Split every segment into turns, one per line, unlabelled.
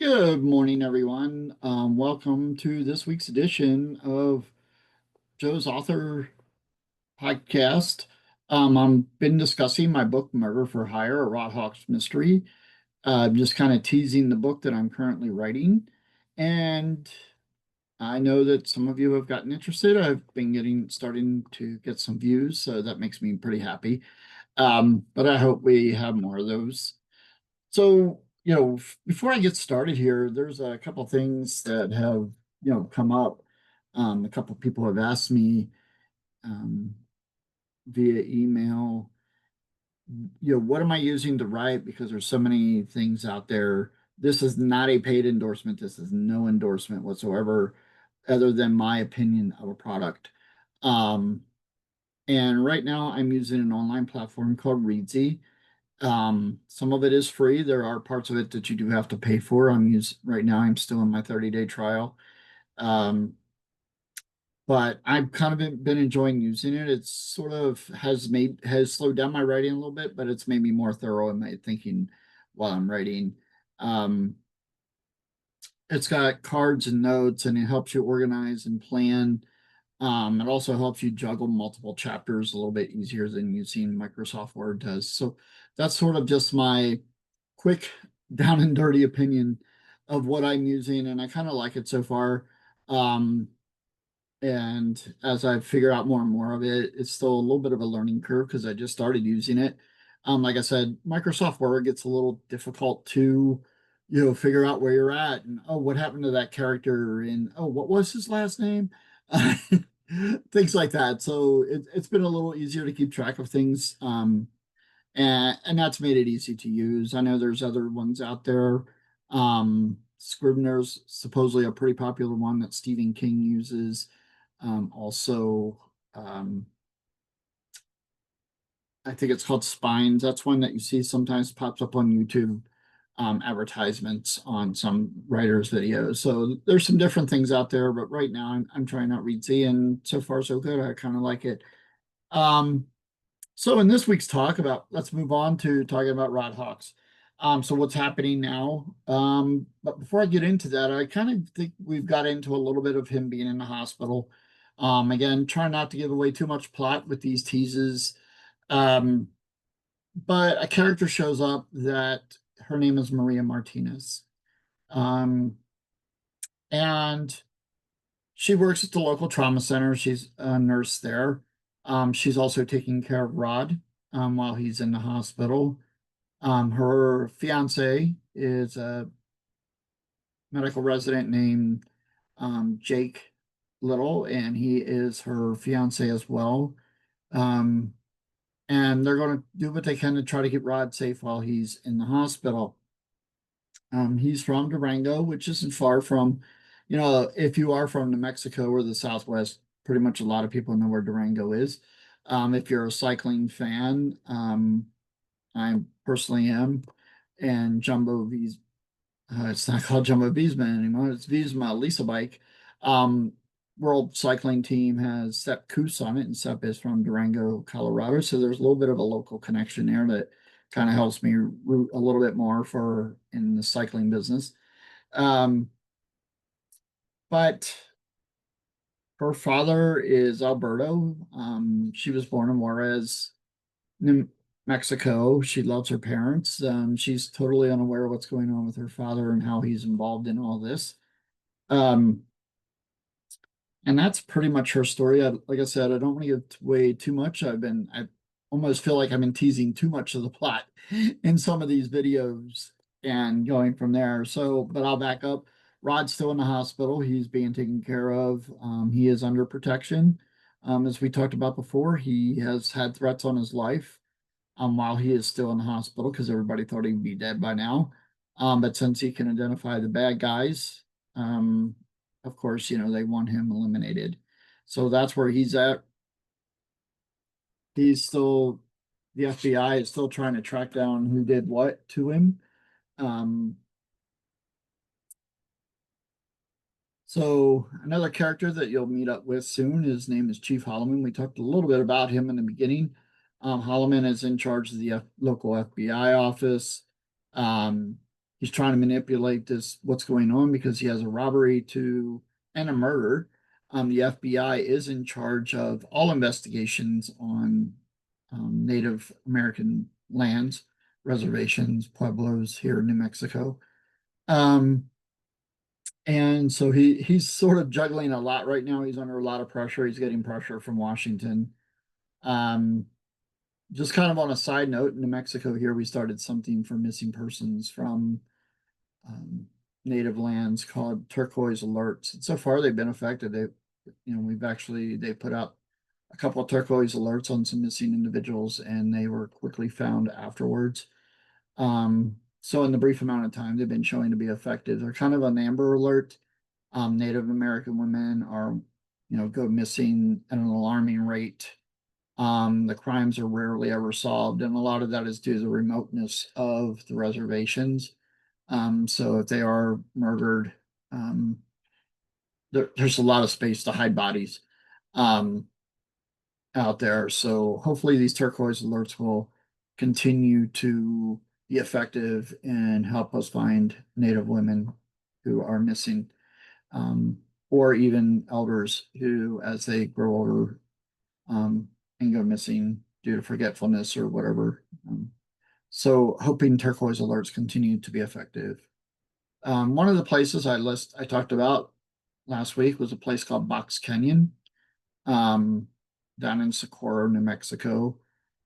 Good morning, everyone. Welcome to this week's edition of Joe's Author Podcast. I've been discussing my book, Murder for Hire, a Rod Hawks mystery. Just kind of teasing the book that I'm currently writing. And I know that some of you have gotten interested. I've been starting to get some views, so that makes me pretty happy. But I hope we have more of those. So, before I get started here, there's a couple things that have, come up. A couple people have asked me um, via email, what am I using to write? Because there's so many things out there. This is not a paid endorsement. This is no endorsement whatsoever, other than my opinion of a product. Um, and right now, I'm using an online platform called Readsy. Some of it is free. There are parts of it that you do have to pay for. Right now, I'm still in my 30-day trial. Um, but I've kind of been enjoying using it. It's sort of has slowed down my writing a little bit, but it's made me more thorough in my thinking while I'm writing. Um, it's got cards and notes, and it helps you organize and plan. It also helps you juggle multiple chapters a little bit easier than using Microsoft Word does. So that's sort of just my quick down and dirty opinion of what I'm using, and I kind of like it so far. Um, and as I figure out more and more of it, it's still a little bit of a learning curve because I just started using it. Like I said, Microsoft Word gets a little difficult to, figure out where you're at and oh, what happened to that character and oh, what was his last name? Things like that. So it's been a little easier to keep track of things. And that's made it easy to use. I know there's other ones out there. Scrivener's supposedly a pretty popular one that Stephen King uses. Also, I think it's called Spines. That's one that you see sometimes pops up on YouTube advertisements on some writers' videos. So there's some different things out there, but right now I'm trying out Readsy, and so far so good. I kind of like it. Um, So in this week's talk about, let's move on to talking about Rod Hawks. So what's happening now? But before I get into that, I kind of think we've got into a little bit of him being in the hospital. Again, trying not to give away too much plot with these teases. Um, but a character shows up that her name is Maria Martinez. Um, and she works at the local trauma center. She's a nurse there. She's also taking care of Rod while he's in the hospital. Her fiance is a medical resident named Jake Little, and he is her fiance as well. Um, and they're going to do what they can to try to get Rod safe while he's in the hospital. He's from Durango, which isn't far from, if you are from New Mexico or the Southwest, pretty much a lot of people know where Durango is. If you're a cycling fan, I personally am, and it's not called Jumbo Visma anymore. It's Visma Lisa Bike. Um, World Cycling Team has Sepp Kuss on it, and Sepp is from Durango, Colorado. So there's a little bit of a local connection there that kind of helps me root a little bit more for in the cycling business. Um, but her father is Alberto. She was born in Juarez, New Mexico. She loves her parents. She's totally unaware of what's going on with her father and how he's involved in all this. Um, and that's pretty much her story. Like I said, I don't want to give away too much. I almost feel like I've been teasing too much of the plot in some of these videos and going from there. So, but I'll back up. Rod's still in the hospital. He's being taken care of. He is under protection. As we talked about before, he has had threats on his life while he is still in the hospital because everybody thought he'd be dead by now. But since he can identify the bad guys, um, of course, they want him eliminated. So that's where he's at. He's still, the FBI is still trying to track down who did what to him. Um, so another character that you'll meet up with soon, his name is Chief Holloman. We talked a little bit about him in the beginning. Holloman is in charge of the local FBI office. Um, He's trying to manipulate what's going on, because he has a robbery and a murder. The FBI is in charge of all investigations on Native American lands, reservations, pueblos here in New Mexico. Um, and so he's sort of juggling a lot right now. He's under a lot of pressure. He's getting pressure from Washington. Um, just kind of on a side note, in New Mexico here, we started something for missing persons from um, native lands called Turquoise alerts. And so far, they've been effective. They put out a couple of turquoise alerts on some missing individuals, and they were quickly found afterwards. So in the brief amount of time, they've been showing to be effective. They're kind of an Amber Alert. Native American women are, go missing at an alarming rate. The crimes are rarely ever solved, and a lot of that is due to the remoteness of the reservations. So if they are murdered, um, there's a lot of space to hide bodies um, out there. So hopefully these turquoise alerts will continue to be effective and help us find Native women who are missing, um, or even elders who, as they grow older, and go missing due to forgetfulness or whatever. So hoping turquoise alerts continue to be effective. One of the places I talked about last week was a place called Box Canyon, um, down in Socorro, New Mexico.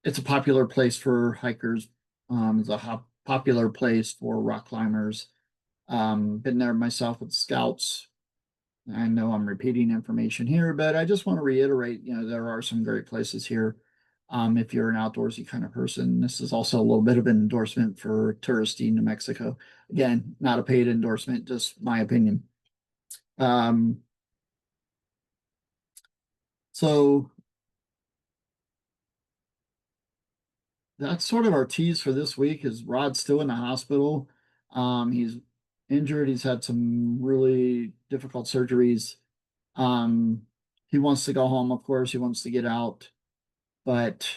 It's a popular place for hikers. It's a popular place for rock climbers. Been there myself with scouts. I know I'm repeating information here, but I just want to reiterate, there are some great places here. If you're an outdoorsy kind of person, this is also a little bit of an endorsement for touristy New Mexico. Again, not a paid endorsement, just my opinion. Um, so that's sort of our tease for this week. Is Rod's still in the hospital? He's injured. He's had some really difficult surgeries. Um, he wants to go home, of course. He wants to get out, but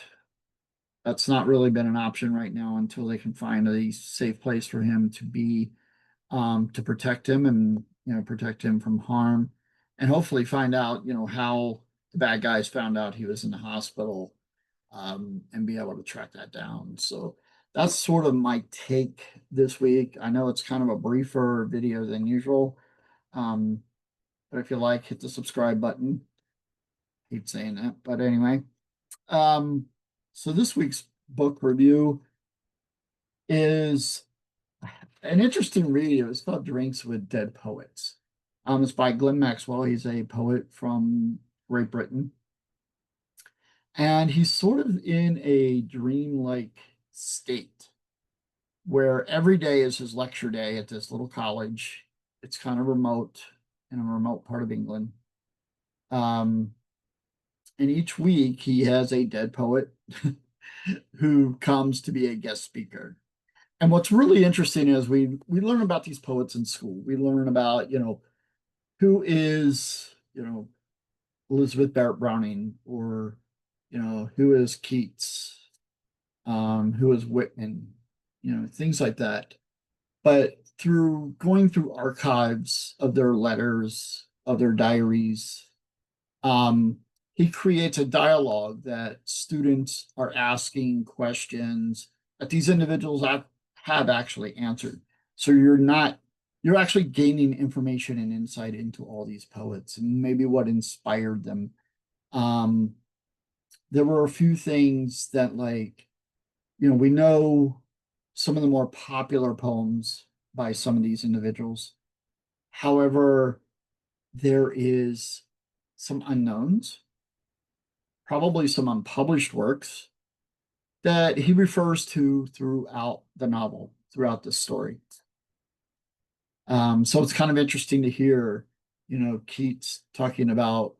that's not really been an option right now until they can find a safe place for him to be, to protect him and, protect him from harm, and hopefully find out, how the bad guys found out he was in the hospital, and be able to track that down. So that's sort of my take this week. I know it's kind of a briefer video than usual, but if you like, hit the subscribe button. Keep saying that, but anyway. Um, so this week's book review is an interesting read. It was called Drinks with Dead Poets. It's by Glyn Maxwell. He's a poet from Great Britain. And he's sort of in a dreamlike state where every day is his lecture day at this little college. It's kind of remote, in a remote part of England. And each week he has a dead poet who comes to be a guest speaker. And what's really interesting is we learn about these poets in school. We learn about, who is, Elizabeth Barrett Browning, or, who is Keats, who is Whitman, things like that. But through going through archives of their letters, of their diaries, um, he creates a dialogue that students are asking questions that these individuals have actually answered. So you're actually gaining information and insight into all these poets and maybe what inspired them. Um, there were a few things that, like, we know some of the more popular poems by some of these individuals. However, there is some unknowns, probably some unpublished works that he refers to throughout the novel, throughout the story. So it's kind of interesting to hear, Keats talking about,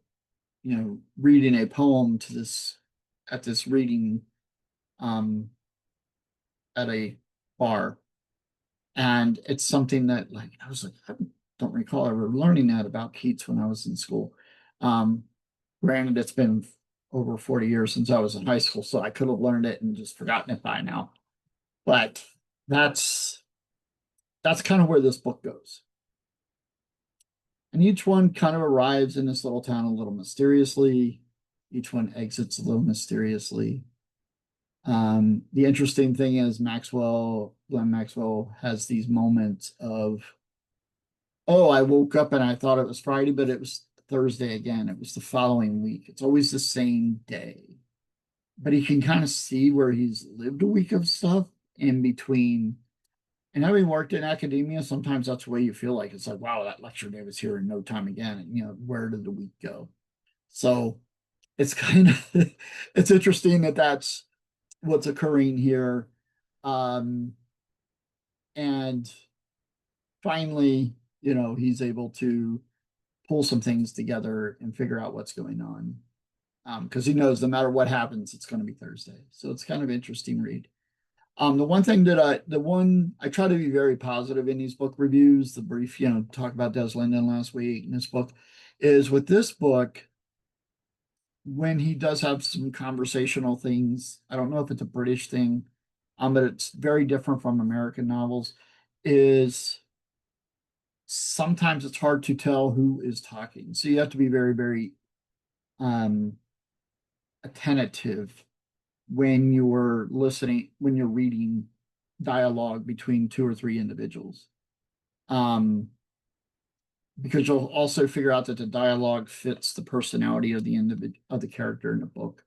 reading a poem at this reading, at a bar. And it's something that, like, I was like, I don't recall ever learning that about Keats when I was in school. Granted, it's been over 40 years since I was in high school, so I could have learned it and just forgotten it by now. But that's that's kind of where this book goes. And each one kind of arrives in this little town a little mysteriously. Each one exits a little mysteriously. The interesting thing is Glyn Maxwell has these moments of, oh, I woke up and I thought it was Friday, but it was Thursday again. It was the following week. It's always the same day. But he can kind of see where he's lived a week of stuff in between. And having worked in academia, sometimes that's the way you feel like it's like, wow, that lecture day was here in no time again. And where did the week go? So it's kind of it's interesting that that's what's occurring here. Um, and finally, he's able to pull some things together and figure out what's going on. Because he knows no matter what happens, it's going to be Thursday. So it's kind of interesting read. The one thing I try to be very positive in these book reviews, the brief, talk about Des Linden last week in this book, is with this book, when he does have some conversational things, I don't know if it's a British thing, but it's very different from American novels, is sometimes it's hard to tell who is talking. So you have to be very, very um, attentive when you're reading dialogue between two or three individuals. Because you'll also figure out that the dialogue fits the personality of the character in the book.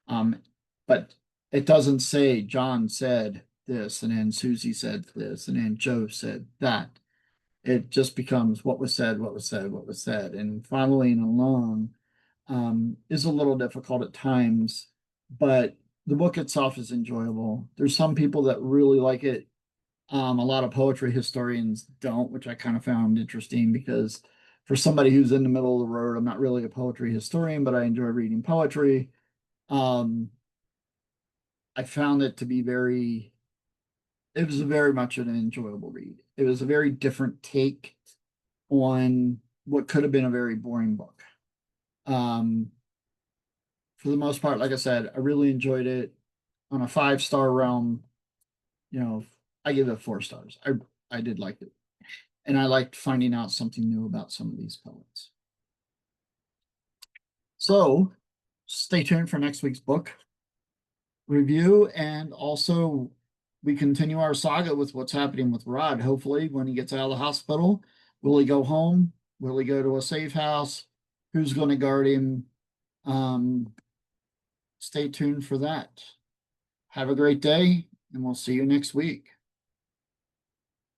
But it doesn't say John said this, and then Susie said this, and then Joe said that. It just becomes what was said, what was said, what was said. And following along is a little difficult at times, but the book itself is enjoyable. There's some people that really like it. A lot of poetry historians don't, which I kind of found interesting because for somebody who's in the middle of the road, I'm not really a poetry historian, but I enjoy reading poetry. Um, I found it to be it was very much an enjoyable read. It was a very different take on what could have been a very boring book. Um, for the most part, like I said, I really enjoyed it. On a 5-star realm, I give it 4 stars. I did like it. And I liked finding out something new about some of these poets. So stay tuned for next week's book review. And also, we continue our saga with what's happening with Rod. Hopefully, when he gets out of the hospital, will he go home? Will he go to a safe house? Who's going to guard him? Stay tuned for that. Have a great day, and we'll see you next week.